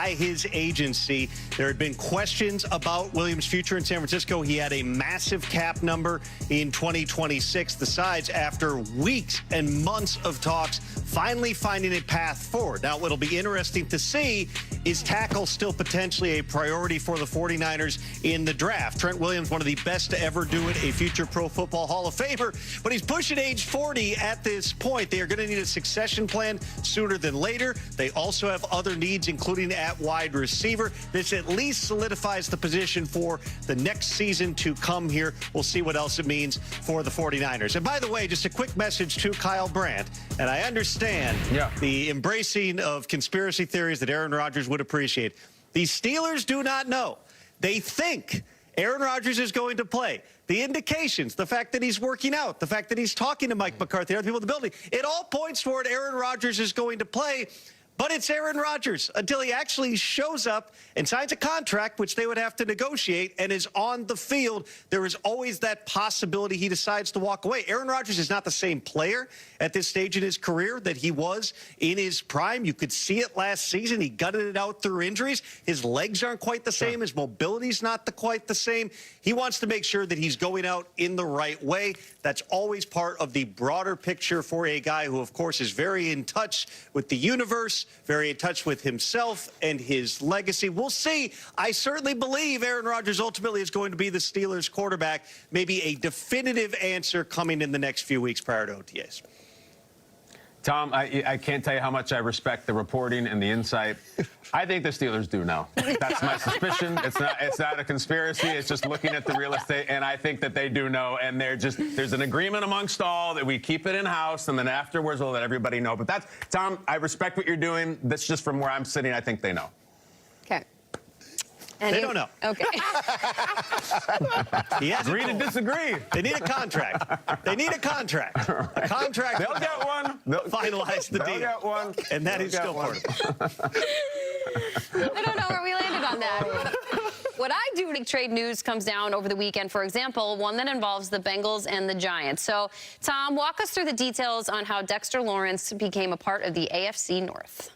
by his agency. There had been questions about Williams' future in San Francisco. He had a massive cap number in 2026. The Sides, after weeks and months of talks, finally finding a path forward. Now, what'll be interesting to see is tackle still potentially a priority for the 49ers in the draft. Trent Williams, one of the best to ever do it, a future Pro Football Hall of Famer, but he's pushing age 40 at this point. They are going to need a succession plan sooner than later. They also have other needs, including at wide receiver. This at least solidifies the position for the next season to come here. We'll see what else it means for the 49ers. And by the way, just a quick message to Kyle Brandt, and I understand the embracing of conspiracy theories that Aaron Rodgers would appreciate. The Steelers do not know. They think Aaron Rodgers is going to play. The indications, the fact that he's working out, the fact that he's talking to Mike McCarthy, other people in the building, it all points toward Aaron Rodgers is going to play. But it's Aaron Rodgers until he actually shows up and signs a contract, which they would have to negotiate, and is on the field. There is always that possibility he decides to walk away. Aaron Rodgers is not the same player at this stage in his career that he was in his prime. You could see it last season. He gutted it out through injuries. His legs aren't quite the same. His mobility's not quite the same. He wants to make sure that he's going out in the right way. That's always part of the broader picture for a guy who, of course, is very in touch with the universe, very in touch with himself and his legacy. We'll see. I certainly believe Aaron Rodgers ultimately is going to be the Steelers quarterback. Maybe a definitive answer coming in the next few weeks prior to OTAs. Tom, I can't tell you how much I respect the reporting and the insight. I think the Steelers do know. That's my suspicion. It's not a conspiracy. It's just looking at the real estate, and I think that they do know. And there's an agreement amongst all that we keep it in-house, and then afterwards we'll let everybody know. But Tom, I respect what you're doing. That's just from where I'm sitting. I think they know. Okay. They don't know. Okay. Agree to disagree. They need a contract. They need a contract. A contract. They'll get one. They'll finalize the deal. They'll get one. And that is still part of it. I don't know where we landed on that. What I do to trade news comes down over the weekend, for example, one that involves the Bengals and the Giants. So, Tom, walk us through the details on how Dexter Lawrence became a part of the AFC North.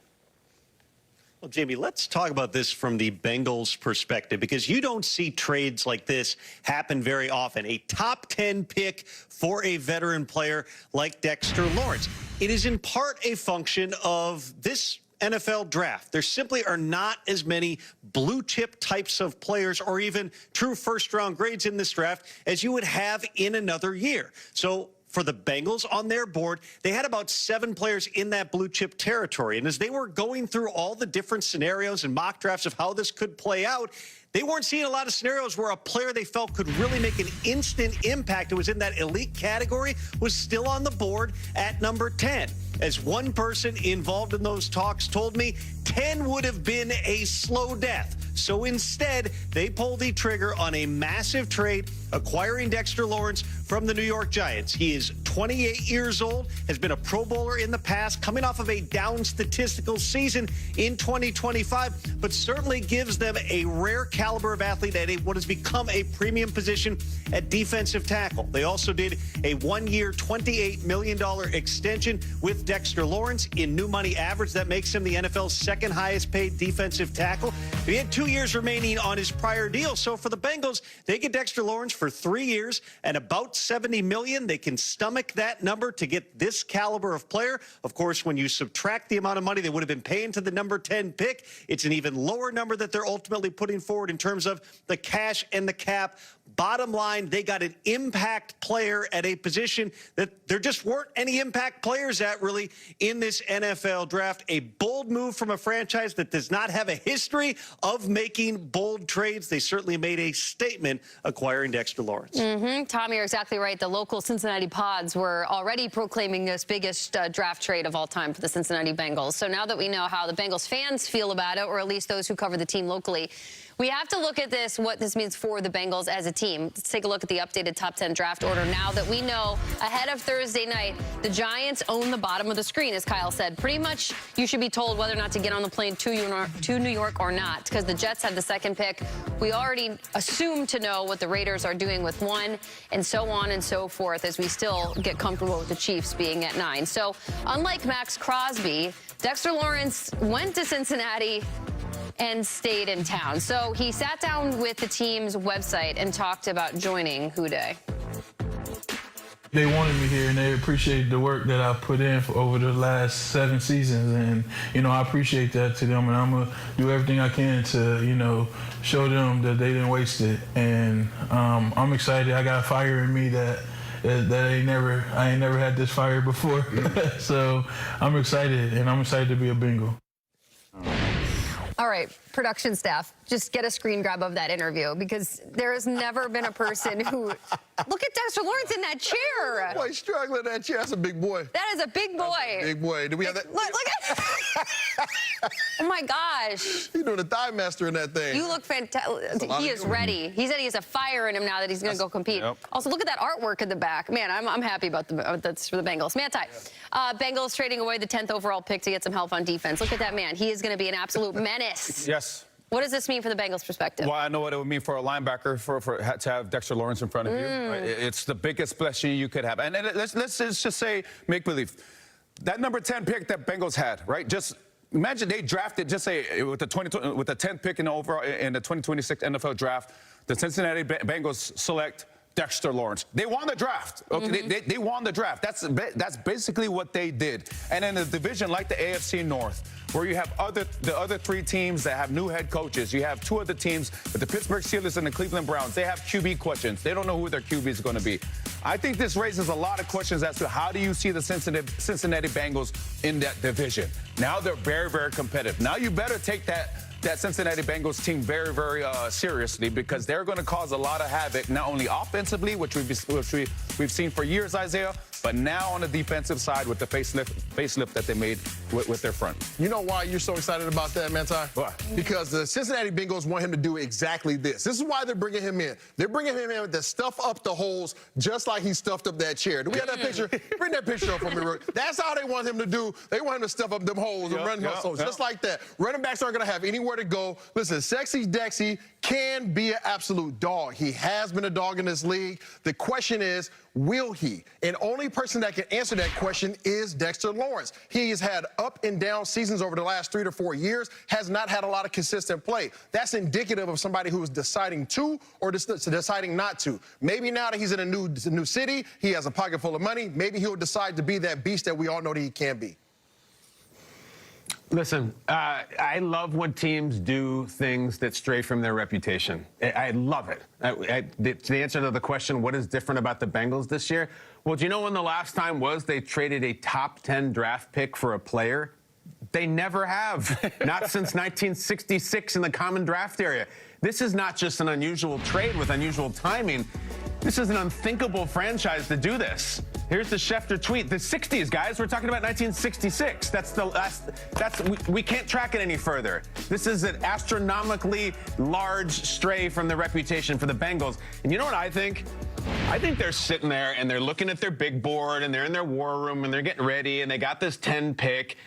Well, Jamie, let's talk about this from the Bengals' perspective, because you don't see trades like this happen very often. A top 10 pick for a veteran player like Dexter Lawrence. It is in part a function of this NFL draft. There simply are not as many blue chip types of players or even true first-round grades in this draft as you would have in another year. So for the Bengals on their board, they had about 7 players in that blue chip territory. And as they were going through all the different scenarios and mock drafts of how this could play out, they weren't seeing a lot of scenarios where a player they felt could really make an instant impact, who was in that elite category, was still on the board at number 10. As one person involved in those talks told me, 10 would have been a slow death. So instead, they pulled the trigger on a massive trade, acquiring Dexter Lawrence from the New York Giants. He is 28 years old, has been a Pro Bowler in the past, coming off of a down statistical season in 2025, but certainly gives them a rare caliber of athlete at what has become a premium position at defensive tackle. They also did a 1-year, $28 million extension with Dexter Lawrence in new money average. That makes him the NFL's second highest paid defensive tackle. He had 2 years remaining on his prior deal. So for the Bengals, they get Dexter Lawrence for 3 years and about $70 million. They can stomach that number to get this caliber of player. Of course, when you subtract the amount of money they would have been paying to the number 10 pick, it's an even lower number that they're ultimately putting forward in terms of the cash and the cap. Bottom line, they got an impact player at a position that there just weren't any impact players at really in this NFL draft. A bold move from a franchise that does not have a history of making bold trades. They certainly made a statement acquiring Dexter Lawrence. Tom, you're exactly right. The local Cincinnati Pods were already proclaiming this biggest draft trade of all time for the Cincinnati Bengals. So now that we know how the Bengals fans feel about it, or at least those who cover the team locally, we have to look at this, what this means for the Bengals as a team. Let's take a look at the updated top 10 draft order now that we know ahead of Thursday night, the Giants own the bottom of the screen, as Kyle said. Pretty much you should be told whether or not to get on the plane to New York or not, because the Jets have the second pick. We already assume to know what the Raiders are doing with 1, and so on and so forth, as we still get comfortable with the Chiefs being at 9. So unlike Max Crosby, Dexter Lawrence went to Cincinnati and stayed in town. So he sat down with the team's website and talked about joining Who Dey. They wanted me here, and they appreciated the work that I put in for over the last 7 seasons. And, I appreciate that to them, and I'm going to do everything I can to, show them that they didn't waste it. And I'm excited. I got a fire in me that I ain't never had this fire before. So I'm excited, and I'm excited to be a Bengal. All right, production staff, just get a screen grab of that interview, because there has never been a person who... Look at Dexter Lawrenc in that chair. Boy, struggling in that chair. That's a big boy. That is a big boy. Big boy. Do we have that? Look at Oh, my gosh. You're doing a thigh master in that thing. You look fantastic. He is ready. He said he has a fire in him now that he's going to go compete. Yep. Also, look at that artwork in the back. Man, I'm happy about that's for the Bengals. Manti, Bengals trading away the 10th overall pick to get some help on defense. Look at that man. He is going to be an absolute menace. Yes. What does this mean for the Bengals' perspective? Well, I know what it would mean for a linebacker to have Dexter Lawrence in front of you. Right? It's the biggest blessing you could have. And let's just say make-believe. That number 10 pick that Bengals had, right? Just imagine they drafted, just say with the 10th pick in the 2026 NFL draft, the Cincinnati Bengals select Dexter Lawrence. They won the draft. Okay? They won the draft. That's basically what they did. And in a division like the AFC North, where you have the other 3 teams that have new head coaches, you have 2 other teams, with the Pittsburgh Steelers and the Cleveland Browns. They have QB questions. They don't know who their QB is going to be. I think this raises a lot of questions as to how do you see the Cincinnati Bengals in that division. Now they're very, very competitive. Now you better take that Cincinnati Bengals team very, very seriously, because they're going to cause a lot of havoc, not only offensively, which we've seen for years, Isaiah, but now on the defensive side with the facelift that they made with their front. You know why you're so excited about that, Manti? Why? Because the Cincinnati Bengals want him to do exactly this. This is why they're bringing him in. They're bringing him in to stuff up the holes just like he stuffed up that chair. Do we have that picture? Bring that picture up for me, Rick. That's how they want him to do. They want him to stuff up them holes and run hustles, just like that. Running backs aren't going to have anywhere to go. Listen, Sexy Dexy can be an absolute dog. He has been a dog in this league. The question is, will he? And only person that can answer that question is Dexter Lawrence. He has had up and down seasons over the last 3 to 4 years, has not had a lot of consistent play. That's indicative of somebody who is deciding to or deciding not to. Maybe now that he's in a new city, he has a pocket full of money, maybe he'll decide to be that beast that we all know that he can be. Listen, I love when teams do things that stray from their reputation. I love it. The answer to the question, what is different about the Bengals this year? Well, do you know when the last time was they traded a top 10 draft pick for a player? They never have. Not since 1966 in the common draft area. This is not just an unusual trade with unusual timing. This is an unthinkable franchise to do this. Here's the Schefter tweet. The 60s, guys. We're talking about 1966. That's the last. We can't track it any further. This is an astronomically large stray from the reputation for the Bengals. And you know what I think? I think they're sitting there and they're looking at their big board and they're in their war room and they're getting ready and they got this 10 pick.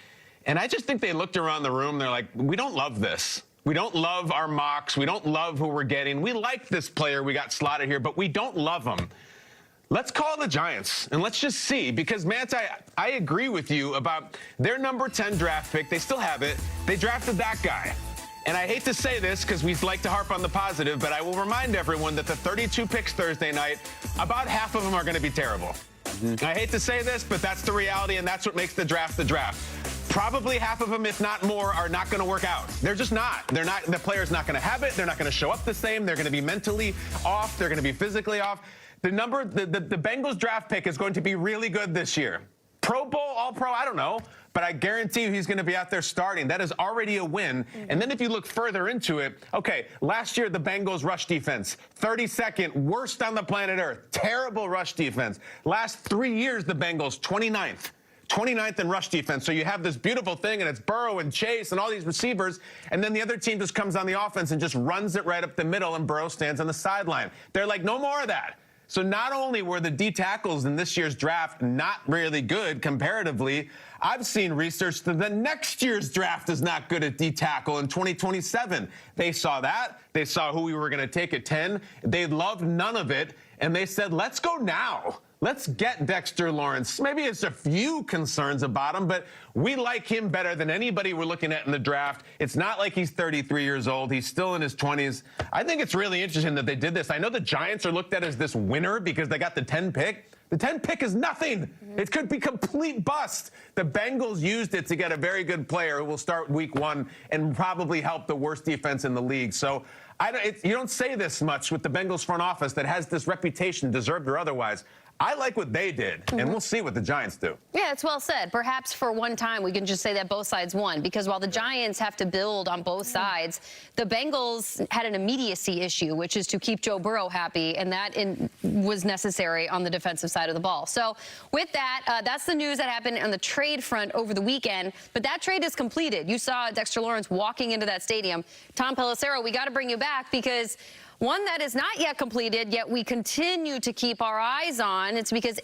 And I just think they looked around the room. They're like, we don't love this. We don't love our mocks. We don't love who we're getting. We like this player we got slotted here, but we don't love him. Let's call the Giants, and let's just see, because, Manti, I agree with you about their number 10 draft pick. They still have it. They drafted that guy. And I hate to say this because we like to harp on the positive, but I will remind everyone that the 32 picks Thursday night, about half of them are going to be terrible. I hate to say this, but that's the reality, and that's what makes the draft the draft. Probably half of them, if not more, are not going to work out. They're just not. They're not. The player's not going to have it. They're not going to show up the same. They're going to be mentally off. They're going to be physically off. The Bengals draft pick is going to be really good this year. Pro Bowl, All Pro, I don't know. But I guarantee you he's going to be out there starting. That is already a win. And then if you look further into it, okay, last year the Bengals rush defense, 32nd, worst on the planet Earth. Terrible rush defense. Last 3 years, the Bengals, 29th in rush defense. So you have this beautiful thing, and it's Burrow and Chase and all these receivers, and then the other team just comes on the offense and just runs it right up the middle, and Burrow stands on the sideline. They're like, no more of that. So not only were the D tackles in this year's draft not really good comparatively, I've seen research that the next year's draft is not good at D tackle in 2027. They saw that. They saw who we were going to take at 10. They loved none of it, and they said, let's go now. let's get Dexter Lawrenc. Maybe it's a few concerns about him, but we like him better than anybody we're looking at in the draft. It's not like he's 33 years old. He's still in his 20s. I think it's really interesting that they did this. I know the Giants are looked at as this winner because they got the 10 pick. The 10 pick is nothing. It could be complete bust. The Bengals used it to get a very good player who will start week 1 and probably help the worst defense in the league. So you don't say this much with the Bengals front office that has this reputation, deserved or otherwise. I like what they did, and we'll see what the Giants do. Yeah, it's well said. Perhaps for one time we can just say that both sides won, because while the Giants have to build on both sides, the Bengals had an immediacy issue, which is to keep Joe Burrow happy, and that was necessary on the defensive side of the ball. So with that, that's the news that happened on the trade front over the weekend, but that trade is completed. You saw Dexter Lawrence walking into that stadium. Tom Pelissero, we got to bring you back, because one that is not yet completed, yet we continue to keep our eyes on. It's because